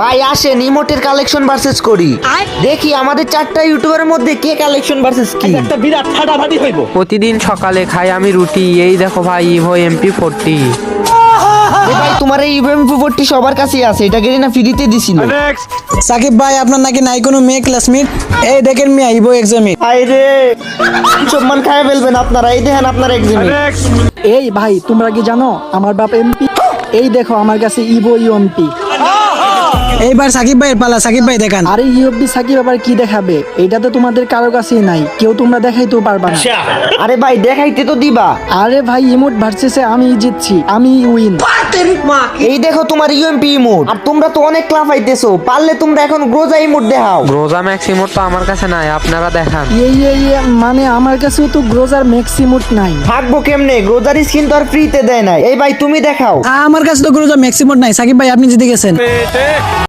ভাই আসেন ইমোটের collection versus করি। দেখি আমাদের চারটা ইউটিউবারের মধ্যে কে কালেকশন ভার্সেস কি। একটা বিরাট ফাটাফাটি হইব। প্রতিদিন সকালে খাই আমি রুটি। এই দেখো ভাই ইভো MP40। ভাই তোমার এই ইভেন্ট সবার কাছেই আছে, এটা গেলে না ফ্রিতে দিছিল। সাকিব ভাই আপনার নাকি নাই কোনো মেয়ে ক্লাসমেট? এই দেখেন মিয়া ইভো এক্সামিট। হাই রে সম্মান খায় ফেলবেন আপনারা। এই দেখেন আপনার এক্সামে। এই ভাই তোমরা কি জানো আমার বাপ এমপি? এই দেখো আমার কাছে ইভো ইউএমপি। এইবার সাকিব ভাইয়ের পালা, সাকিব ভাই দেখান। আরে ইউএমপি সাকিব আবার কি দেখাবে? এটা তো তোমাদের কারো কাছেই নাই, কেউ তোমরা দেখাইতেও পারবা না। আরে ভাই দেখাইতে তো দিবা। আরে ভাই ইমোট ভার্সেসে আমি জিতছি, আমি উইন। এই দেখো তোমার ইউএমপি ইমোট। আর তোমরা তো অনেক লাফাইতেছো, পারলে তোমরা এখন গ্রোজা ইমোট দেখাও। গ্রোজা ম্যাক্স ইমোট তো আমার কাছে নাই, আপনারা দেখান। মানে আমার কাছেও তো গ্রোজার ম্যাক্স ইমোট নাই। থাকবো কেমনে, গ্রোজার স্কিন তো আর ফ্রিতে দেয় নাই। এই ভাই তুমি দেখাও। আমার কাছে তো কোনো ম্যাক্সিমাম নাই। সাকিব ভাই আপনি জিতে গেছেন।